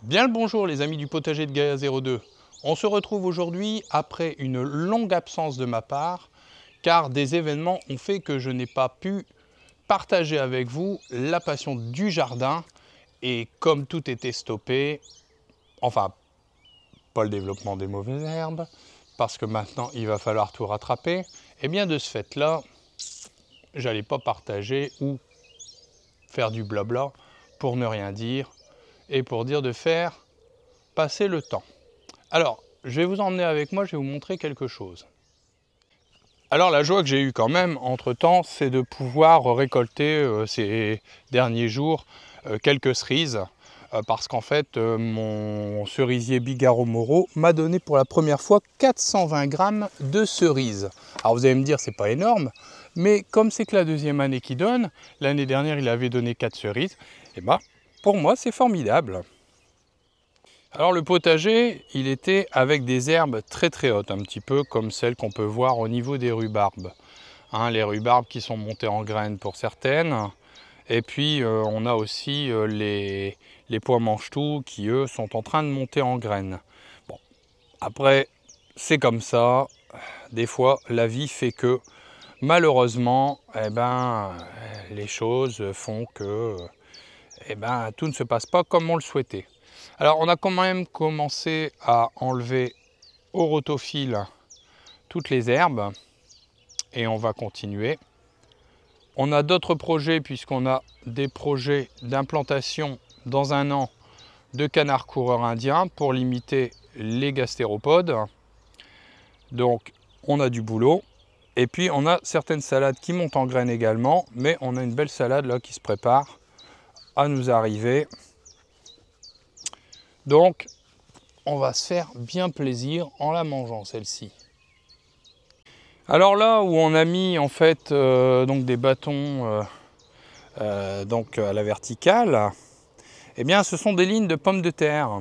Bien le bonjour les amis du potager de Gaia 02. On se retrouve aujourd'hui après une longue absence de ma part, car des événements ont fait que je n'ai pas pu partager avec vous la passion du jardin. Et comme tout était stoppé, enfin pas le développement des mauvaises herbes, parce que maintenant il va falloir tout rattraper, et bien de ce fait-là, j'allais pas partager ou faire du blabla pour ne rien dire et pour dire de faire passer le temps. Alors, je vais vous emmener avec moi, je vais vous montrer quelque chose. Alors la joie que j'ai eue quand même entre-temps, c'est de pouvoir récolter ces derniers jours quelques cerises. Parce qu'en fait, mon cerisier Bigarro Moro m'a donné pour la première fois 420 grammes de cerises. Alors vous allez me dire, c'est pas énorme, mais comme c'est que la deuxième année qu'il donne, l'année dernière il avait donné 4 cerises, et ben pour moi c'est formidable. Alors le potager, il était avec des herbes très hautes, un petit peu comme celles qu'on peut voir au niveau des rhubarbes. Hein, les rhubarbes qui sont montées en graines pour certaines. Et puis on a aussi les pois mange-tout qui eux sont en train de monter en graines. Bon, après c'est comme ça, des fois la vie fait que malheureusement les choses font que tout ne se passe pas comme on le souhaitait. Alors on a quand même commencé à enlever au rotofil toutes les herbes et on va continuer. On a d'autres projets puisqu'on a des projets d'implantation dans un an de canards coureurs indiens pour limiter les gastéropodes. Donc on a du boulot. Et puis on a certaines salades qui montent en graines également, mais on a une belle salade là qui se prépare à nous arriver. Donc on va se faire bien plaisir en la mangeant celle-ci. Alors là où on a mis en fait donc des bâtons donc à la verticale, eh bien ce sont des lignes de pommes de terre.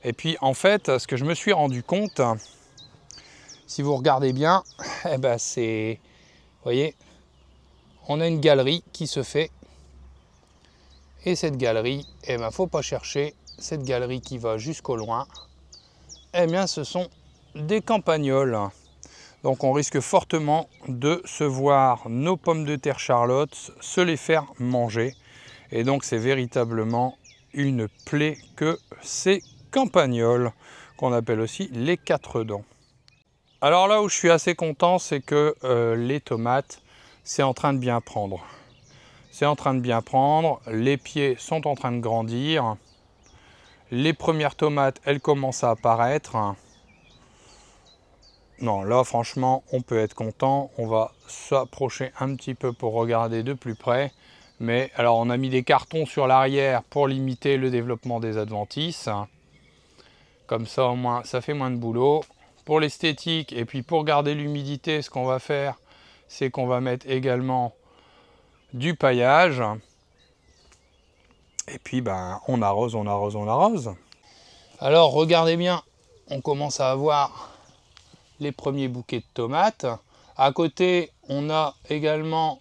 Et puis en fait ce que je me suis rendu compte, si vous regardez bien, c'est, vous voyez, on a une galerie qui se fait. Et cette galerie, faut pas chercher, cette galerie qui va jusqu'au loin, ce sont des campagnols. Donc on risque fortement de se voir nos pommes de terre Charlotte se les faire manger. Et donc c'est véritablement une plaie que ces campagnols, qu'on appelle aussi les 4 dents. Alors là où je suis assez content, c'est que les tomates, c'est en train de bien prendre. C'est en train de bien prendre, les pieds sont en train de grandir. Les premières tomates, elles commencent à apparaître. Non, là franchement, on peut être content. On va s'approcher un petit peu pour regarder de plus près. Mais alors, on a mis des cartons sur l'arrière pour limiter le développement des adventices. Comme ça, au moins, ça fait moins de boulot. Pour l'esthétique et puis pour garder l'humidité, ce qu'on va faire, c'est qu'on va mettre également du paillage. Et puis, on arrose, on arrose, on arrose. Alors, regardez bien, on commence à avoir les premiers bouquets de tomates. À côté, on a également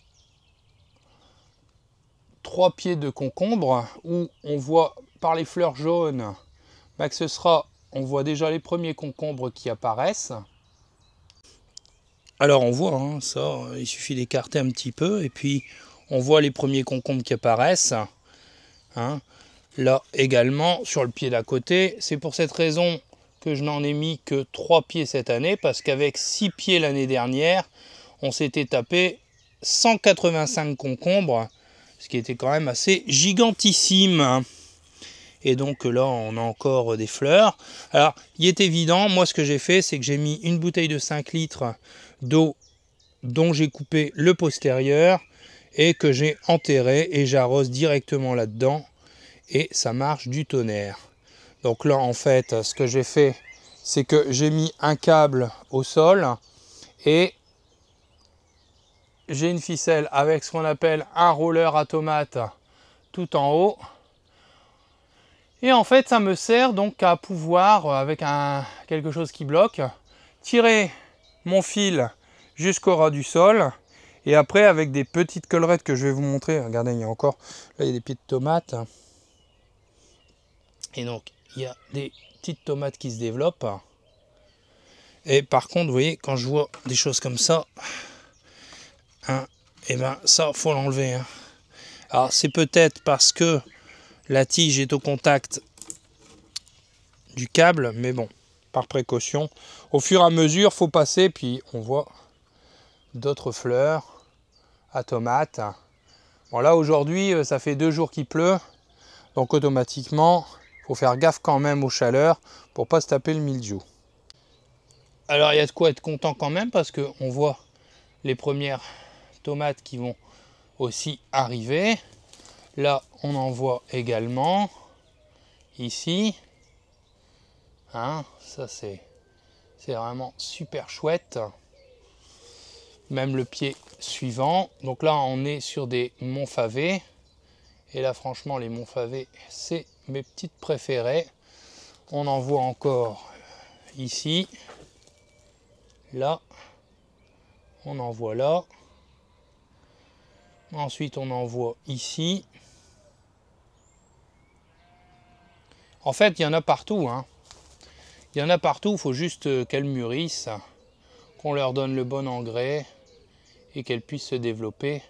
3 pieds de concombre où on voit par les fleurs jaunes que ce sera, on voit déjà les premiers concombres qui apparaissent. Alors on voit ça, il suffit d'écarter un petit peu et puis on voit les premiers concombres qui apparaissent. Là également sur le pied d'à côté, c'est pour cette raison que je n'en ai mis que 3 pieds cette année, parce qu'avec 6 pieds l'année dernière, on s'était tapé 185 concombres, ce qui était quand même assez gigantissime. Et donc là, on a encore des fleurs. Alors, il est évident, moi ce que j'ai fait, c'est que j'ai mis une bouteille de 5 litres d'eau dont j'ai coupé le postérieur et que j'ai enterré et j'arrose directement là-dedans et ça marche du tonnerre. Donc là, en fait, ce que j'ai fait, c'est que j'ai mis un câble au sol et j'ai une ficelle avec ce qu'on appelle un roller à tomates tout en haut. Et en fait, ça me sert donc à pouvoir, avec quelque chose qui bloque, tirer mon fil jusqu'au ras du sol. Et après, avec des petites collerettes que je vais vous montrer, regardez, il y a encore, là il y a des pieds de tomates. Et donc, il y a des petites tomates qui se développent. Et par contre, vous voyez, quand je vois des choses comme ça, hein, et ben ça, faut l'enlever. Hein. Alors, c'est peut-être parce que la tige est au contact du câble, mais bon, par précaution. Au fur et à mesure, faut passer, puis on voit d'autres fleurs à tomates. Bon, là, aujourd'hui, ça fait 2 jours qu'il pleut, donc automatiquement, faut faire gaffe quand même aux chaleurs pour pas se taper le mildiou. Alors, il y a de quoi être content quand même, parce qu'on voit les premières tomates qui vont aussi arriver. Là, on en voit également, ici. Hein, ça, c'est vraiment super chouette. Même le pied suivant. Donc là, on est sur des Montfavet. Et là, franchement, les Montfavet, c'est mes petites préférées. On en voit encore ici. Là. On en voit là. Ensuite, on en voit ici. En fait, il y en a partout. Hein. Il y en a partout. Il faut juste qu'elles mûrissent, qu'on leur donne le bon engrais et qu'elles puissent se développer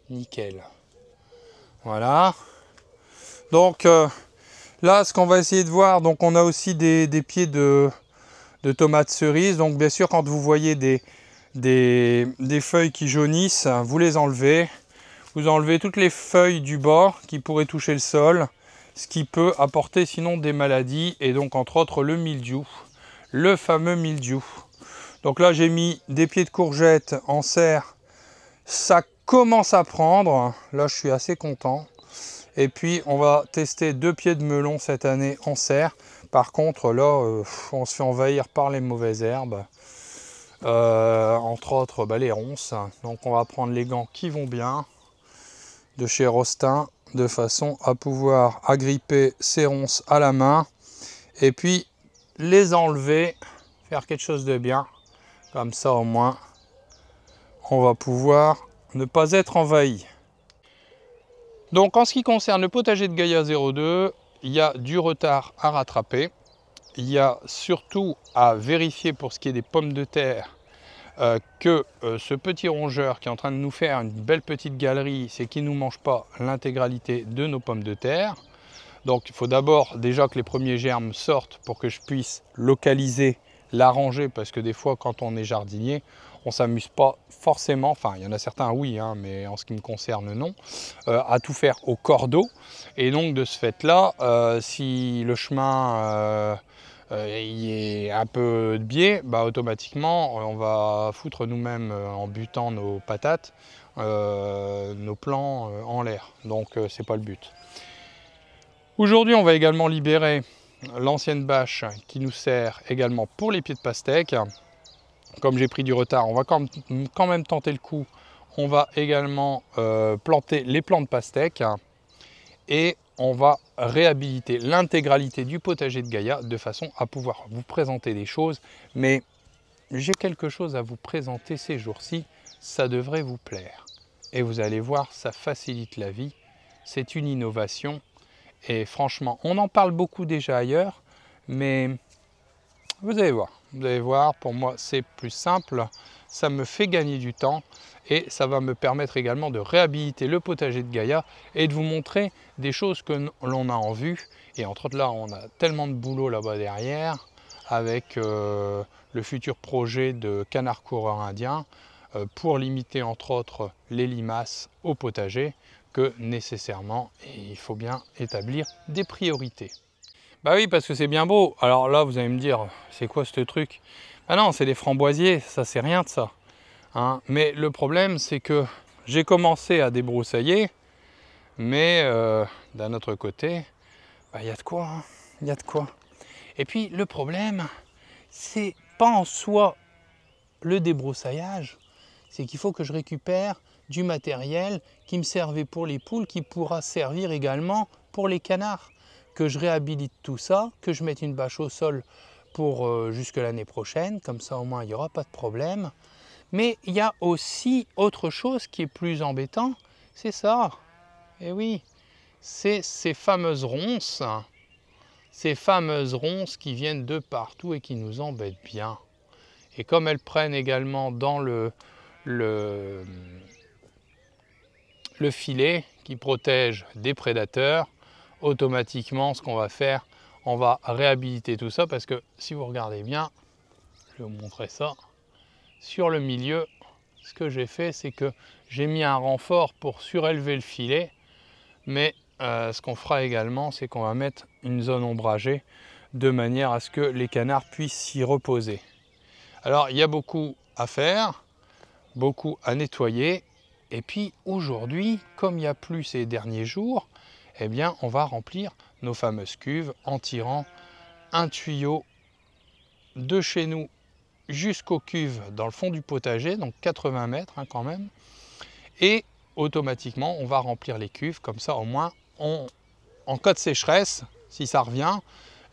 nickel. Voilà. Donc là, ce qu'on va essayer de voir, donc on a aussi des pieds de tomates cerises. Donc bien sûr, quand vous voyez des feuilles qui jaunissent, vous les enlevez. Vous enlevez toutes les feuilles du bas qui pourraient toucher le sol, ce qui peut apporter sinon des maladies, et donc entre autres le mildiou, le fameux mildiou. Donc là, j'ai mis des pieds de courgettes en serre. Ça commence à prendre. Là, je suis assez content. Et puis, on va tester 2 pieds de melon cette année en serre. Par contre, là, on se fait envahir par les mauvaises herbes. Entre autres, les ronces. Donc, on va prendre les gants qui vont bien de chez Rostin, de façon à pouvoir agripper ces ronces à la main. Et puis, les enlever, faire quelque chose de bien. Comme ça, au moins, on va pouvoir ne pas être envahi. Donc, en ce qui concerne le potager de Gaïa 02, il y a du retard à rattraper. Il y a surtout à vérifier pour ce qui est des pommes de terre que ce petit rongeur qui est en train de nous faire une belle petite galerie, c'est qu'il ne nous mange pas l'intégralité de nos pommes de terre. Donc, il faut d'abord déjà que les premiers germes sortent pour que je puisse localiser, l'arranger, parce que des fois, quand on est jardinier, on ne s'amuse pas forcément, enfin, il y en a certains, oui, hein, mais en ce qui me concerne, non, à tout faire au cordeau. Et donc, de ce fait-là, si le chemin il est un peu de biais, automatiquement, on va foutre nous-mêmes en butant nos patates, nos plants en l'air. Donc, c'est pas le but. Aujourd'hui, on va également libérer l'ancienne bâche qui nous sert également pour les pieds de pastèque. Comme j'ai pris du retard, on va quand même tenter le coup. On va également planter les plants de pastèque et on va réhabiliter l'intégralité du potager de Gaïa de façon à pouvoir vous présenter des choses. Mais j'ai quelque chose à vous présenter ces jours-ci, ça devrait vous plaire. Et vous allez voir, ça facilite la vie, c'est une innovation. Et franchement, on en parle beaucoup déjà ailleurs, mais vous allez voir, pour moi c'est plus simple, ça me fait gagner du temps et ça va me permettre également de réhabiliter le potager de Gaïa et de vous montrer des choses que l'on a en vue. Et entre autres là, on a tellement de boulot là-bas derrière avec le futur projet de canard coureur indien pour limiter entre autres les limaces au potager, que nécessairement il faut bien établir des priorités. Bah oui, parce que c'est bien beau. Alors là, vous allez me dire, c'est quoi ce truc? Ah non, c'est des framboisiers, ça c'est rien de ça. Hein. Mais le problème, c'est que j'ai commencé à débroussailler, mais d'un autre côté, il y a de quoi, hein. Il y a de quoi. Et puis le problème, c'est pas en soi le débroussaillage, c'est qu'il faut que je récupère du matériel qui me servait pour les poules, qui pourra servir également pour les canards. Que je réhabilite tout ça, que je mette une bâche au sol pour jusque l'année prochaine, comme ça au moins il n'y aura pas de problème. Mais il y a aussi autre chose qui est plus embêtant, c'est ça. Et oui, c'est ces fameuses ronces. ces fameuses ronces qui viennent de partout et qui nous embêtent bien. Et comme elles prennent également dans le filet qui protège des prédateurs, automatiquement ce qu'on va faire, on va réhabiliter tout ça parce que si vous regardez bien, je vais vous montrer ça, sur le milieu, ce que j'ai fait, c'est que j'ai mis un renfort pour surélever le filet, mais ce qu'on fera également, c'est qu'on va mettre une zone ombragée de manière à ce que les canards puissent s'y reposer. Alors il y a beaucoup à faire, beaucoup à nettoyer, et puis aujourd'hui, comme il n'y a plus ces derniers jours, eh bien on va remplir nos fameuses cuves en tirant un tuyau de chez nous jusqu'aux cuves dans le fond du potager, donc 80 mètres quand même, et automatiquement on va remplir les cuves, comme ça au moins en cas de sécheresse, si ça revient,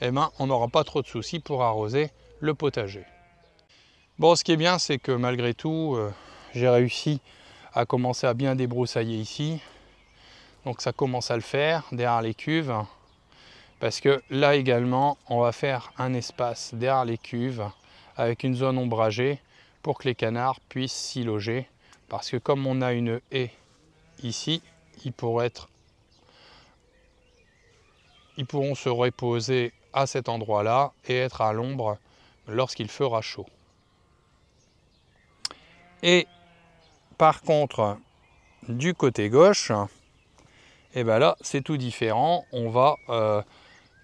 eh ben, on n'aura pas trop de soucis pour arroser le potager. Bon, ce qui est bien, c'est que malgré tout, j'ai réussi à commencer à bien débroussailler ici. Donc ça commence à le faire derrière les cuves. Parce que là également, on va faire un espace derrière les cuves avec une zone ombragée pour que les canards puissent s'y loger. Parce que comme on a une haie ici, ils pourront se reposer à cet endroit-là et être à l'ombre lorsqu'il fera chaud. Et par contre, du côté gauche, et ben là c'est tout différent. On va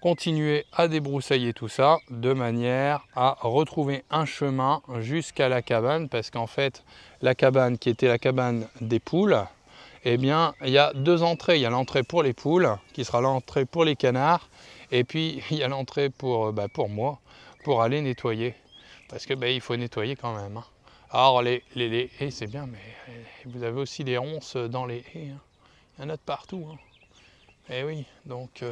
continuer à débroussailler tout ça de manière à retrouver un chemin jusqu'à la cabane, parce qu'en fait la cabane qui était la cabane des poules, eh bien il y a deux entrées. Il y a l'entrée pour les poules qui sera l'entrée pour les canards, et puis il y a l'entrée pour moi pour aller nettoyer, parce que il faut nettoyer quand même. Alors les haies c'est bien, mais vous avez aussi des ronces dans les haies, il y en a de partout. Et oui, donc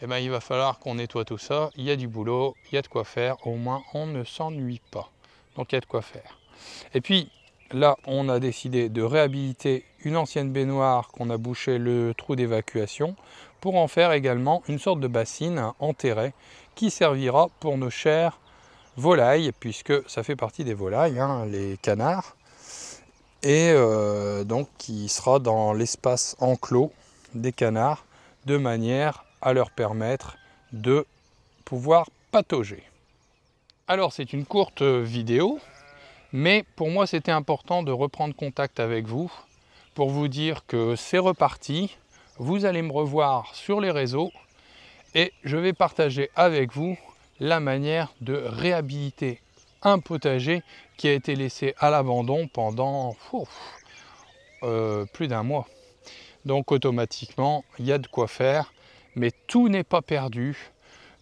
il va falloir qu'on nettoie tout ça. Il y a du boulot, il y a de quoi faire, au moins on ne s'ennuie pas. Donc il y a de quoi faire. Et puis là, on a décidé de réhabiliter une ancienne baignoire qu'on a bouché le trou d'évacuation pour en faire également une sorte de bassine enterrée qui servira pour nos chères volailles, puisque ça fait partie des volailles, les canards, et donc qui sera dans l'espace enclos des canards de manière à leur permettre de pouvoir patauger. Alors c'est une courte vidéo, mais pour moi c'était important de reprendre contact avec vous pour vous dire que c'est reparti. Vous allez me revoir sur les réseaux et je vais partager avec vous la manière de réhabiliter un potager qui a été laissé à l'abandon pendant plus d'un mois. Donc automatiquement, il y a de quoi faire, mais tout n'est pas perdu.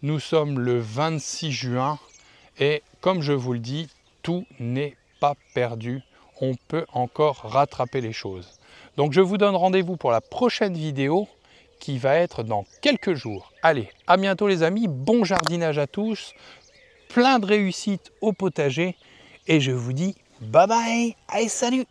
Nous sommes le 26 juin et comme je vous le dis, tout n'est pas perdu. On peut encore rattraper les choses. Donc je vous donne rendez-vous pour la prochaine vidéo qui va être dans quelques jours. Allez, à bientôt les amis, bon jardinage à tous, plein de réussite au potager et je vous dis bye bye, allez salut!